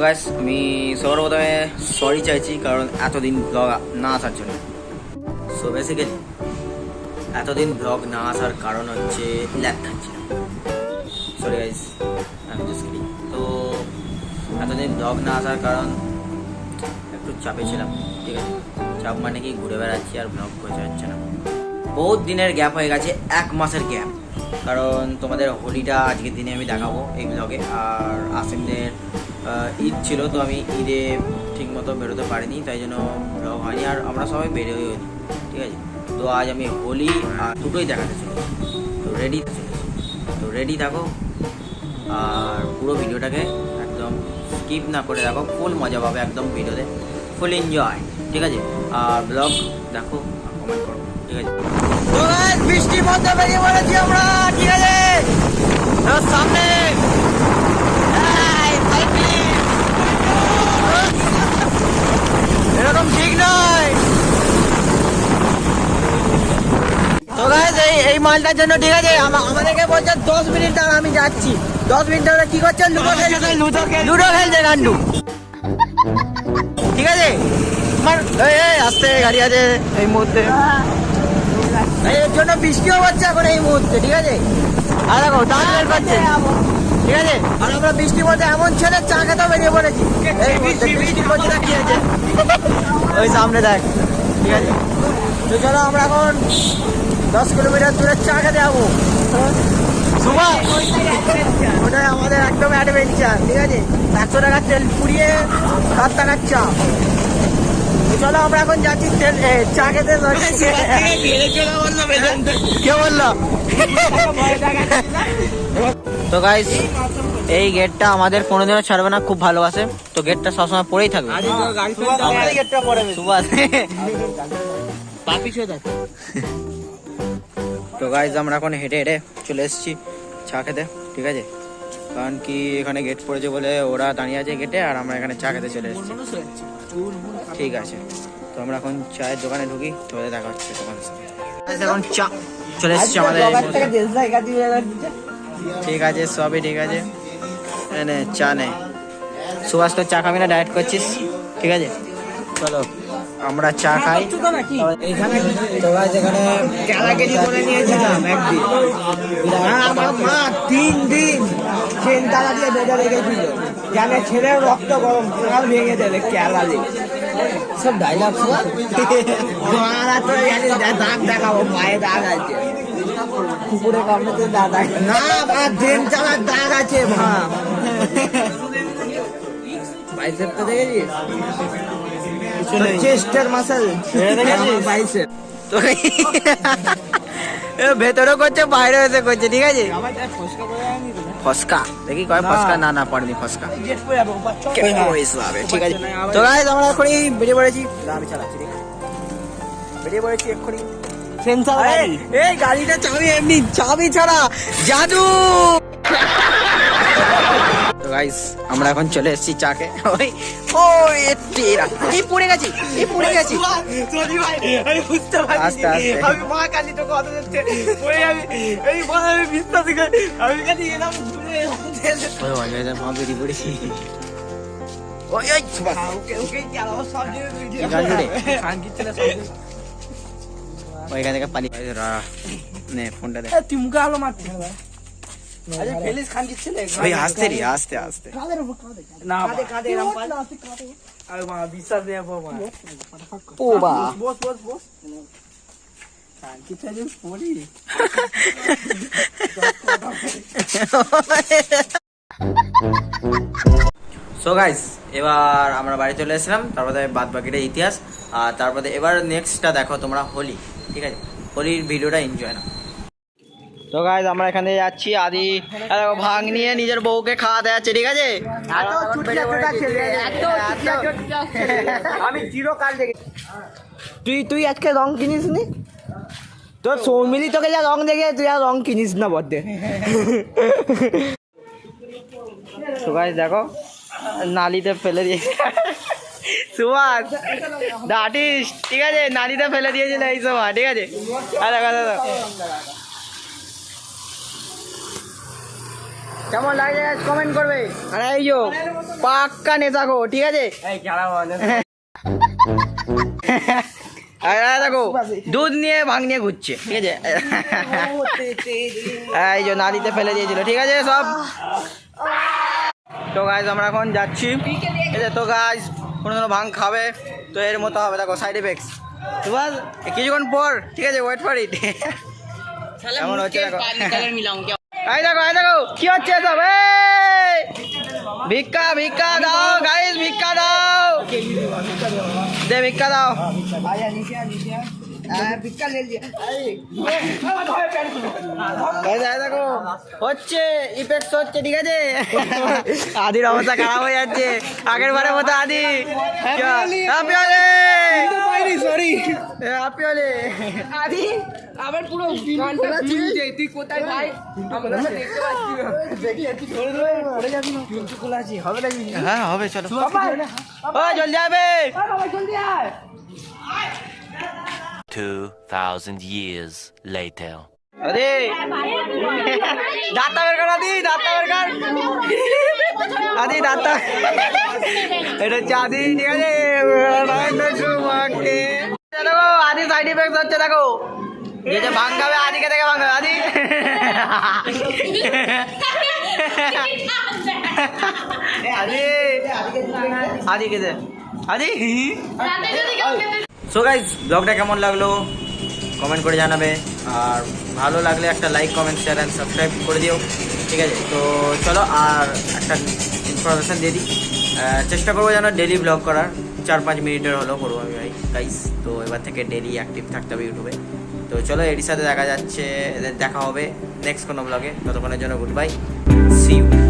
Guys আমি সবার প্রথমে সরি চাইছি কারণ এতদিন ব্লগ না আসার জন্য। সো বেসিক্যালি এতদিন ব্লগ না আসার কারণ হচ্ছে ল্যাগ খাচ্ছিল। সরি গাইস, আমি জাস্ট কিডিং। তো এতদিন ব্লগ না আসার কারণ একটু চাপে ছিলাম, ঠিক আছে। চাপ মানে কি, ঘুরে বেড়াচ্ছি আর ব্লগ করতে হচ্ছে না। বহুত দিনের গ্যাপ হয়ে গেছে, 1 মাসের গ্যাপ। কারণ তোমাদের হোলিটা আজকের দিনে আমি দেখাবো এই ব্লগে। আর আসিমদের ঈদ ছিল, তো আমি ঈদে ঠিক মতো বেরোতে পারিনি, তাই জন্য ব্লগ হয়নি। আর আমরা সবাই বেরোই হয়নি, ঠিক আছে। তো আজ আমি হোলি আর দুটোই দেখাতে চলেছি। তো রেডি থাকো আর পুরো ভিডিওটাকে একদম স্কিপ না করে দেখো, ফুল মজা পাবে একদম ভিডিওতে, ফুল এনজয়, ঠিক আছে। আর ব্লগ দেখো, কমেন্ট করো, ঠিক আছে। তো গাইস বৃষ্টির মধ্যে বেরিয়ে পড়েছি আমরা, ঠিক আছে। সামনে এরকম ঠিক নয়। তো গাইস এই মালটার জন্য, ঠিক আছে, আমাদেরকে বলছে 10 মিনিট দাঁড়া, আমি যাচ্ছি। 10 মিনিট ধরে কি করছে? লুডো খেলছে গান্ডু, ঠিক আছে। আস্তে গাড়ি আছে এই মুহূর্তে, এর জন্য বৃষ্টিও হচ্ছে এখন এই মুহূর্তে, ঠিক আছে। আর দেখো দাঁড় বের করছে, ঠিক আছে। আর আমরা বৃষ্টির মধ্যে এমন ছেলে চা খেতে বেরিয়ে পড়েছি। এই মুহূর্তে বৃষ্টির মধ্যে কি আছে ওই সামনে দেখ, ঠিক আছে। তো চলো আমরা এখন 10 কিলোমিটার দূরে চা খেতে যাবো। ওটাই আমাদের একদম অ্যাডভেঞ্চার, ঠিক আছে। 100 টাকার তেল পুড়িয়ে 7 টাকার চা। চলো আমরা এখন যাচ্ছি চা খেতে। কে বললো? তো গাইস এই গেটটা আমাদের কোনোদিনও ছাড়বে না, খুব ভালোবাসে। তো গেটটা সবসময় পড়েই থাকবে। তো গাইস আমরা এখন হেঁটে হেঁটে চলে এসেছি চা খেতে, ঠিক আছে। কারণ কি এখানে গেট পড়েছে বলে ওরা দাঁড়িয়ে আছে গেটে, আর আমরা এখানে চা খেতে চলে এসেছি, ঠিক আছে। তো আমরা এখন চায়ের দোকানে ঢুকি, তোমাদের দেখা হচ্ছে দোকান। এখন চা চলে এসেছি আমাদের, ঠিক আছে, সবই ঠিক আছে। নে চা নে। সুভাষ তো চা খাবি না, ডায়েট করছিস, ঠিক আছে। চলো আমরা চা খাই এখানে। তোরা যেখানে ক্যালাকেজি করে নিয়েছিলাম একদিন, আমার মা 3 দিন চেনতালা দিয়ে বেঁধে রেখেছিল, জানে ছেলের রক্ত গরম, কাল ভেঙে দেবে ক্যালালি সব ডায়লগ। দাগ দেখাবো, পায়ে দাগ আছে, কুকুরে কামড়েতে দাগ আছে না, ট্রেন চালার দাগ আছে। মা বাইসেপটা দেখেছিস? চেস্টের মাসল বাইসেপ। তো ভেতরে করছে, বাইরে এসে করছে, ঠিক আছে। ফসকা দেখি কয় ফসকা, না পড়েনি ফসকা, ঠিক আছে। তো গাইস আমরা এখনই বেরিয়ে পড়েছি, আমি চালাচ্ছি, ঠিক আছে। বেরিয়ে পড়েছি এক্ষুনি। এই গাড়িটা চাবি এমনি, চাবি ছাড়া জাদু। তো গাইস আমরা এখন চলে এসেছি চাকে। এই পড়ে গেছি, আস্তে আস্তে। ওইখান থেকে পানি নে ফোনটা দে, তুই মুখে আলো মারছিস। আস্তে আস্তে না কাঁদে বিশ্বাস নেই। সো গাইস এবার আমরা বাড়ি চলে এসেছিলাম, তারপরে বাদ বাকিটা ইতিহাস। আর তারপরে এবার নেক্সটটা দেখো তোমরা হোলি, ঠিক আছে। হোলির ভিডিওটা এনজয় না। তো গাইস আমরা এখানে যাচ্ছি, আদি ভাগ নিয়ে নিজের বউকে খাওয়াতে যাচ্ছে, ঠিক আছে। আমি চিরকাল দেখে তুই আজকে রং কিনিস নি? তোর সৌমিলি তোকে যা রং দেখে তুই আর রং কিনিস না বটে। তো গাইস দেখো নালিতে ফেলে দিয়ে সুভাষ দা আর্টিস্ট, ঠিক আছে, নালিতে ফেলে দিয়েছিল এই সময়, ঠিক আছে। দেখো কেমন লাগছে কমেন্ট করবে। আর এই যো পাক্কা নেতা গো, ঠিক আছে। আর দেখো দুধ নিয়ে ভাঙ নিয়ে ঘুরছে, ঠিক আছে। এই যে নালিতে ফেলে দিয়েছিল, ঠিক আছে সব। তো গাইজ আমরা এখন যাচ্ছি, ঠিক আছে। তো গাইজ কোনো ভাঙ খাবে তো এর মতো হবে, দেখো সাইড এফেক্টস। তোমার কিছুক্ষণ পর, ঠিক আছে, ওয়েট ফর ইট। এমন হচ্ছে দেখো, এই দেখো এই দেখো কি হচ্ছে সব। ভিক্ষা ভিক্ষা দাও গাইজ, ভিক্ষা দাও, দে ভিক্ষা দাও। দেখো হচ্ছে ইফেক্ট হচ্ছে, ঠিক আছে। আদির অবস্থা খারাপ হয়ে যাচ্ছে, আগের বারের মতো। Adi happy Holi, sorry happy Holi. Adi আবার পুরো গানটা চিনছে, তুই কোথায় ভাই? আমরা দেখতে পাচ্ছি, হবে নাকি? হ্যাঁ হবে, চলো। ও জলদি যাবে, 2000 years later. আরে দাঁতা বের কর, আদি দাঁতা বের কর, আদি দাঁতা। এটা হচ্ছে আদি, ঠিক আছে। দেখো আদি সাইড ইফেক্ট হচ্ছে, দেখো যেটা ভাঙাবে আদিকে থেকে ভাঙাবে। আদি আদি আদিকে দে, আদি। সো গাইজ ব্লগটা কেমন লাগলো কমেন্ট করে জানাবে, আর ভালো লাগলে একটা like comment share and subscribe করে দিও, ঠিক আছে। তো চলো আর একটা ইনফরমেশান দিয়ে দিই, চেষ্টা করবো যেন ডেলি ব্লগ করার, 4-5 মিনিটের হলেও করবো আমি ভাই গাইজ। তো এবার থেকে ডেলি অ্যাক্টিভ থাকতে হবে ইউটিউবে। তো চলো এর সাথে দেখা হবে নেক্সট কোনো ব্লগে, ততক্ষণের জন্য গুড বাই, সি ইউ।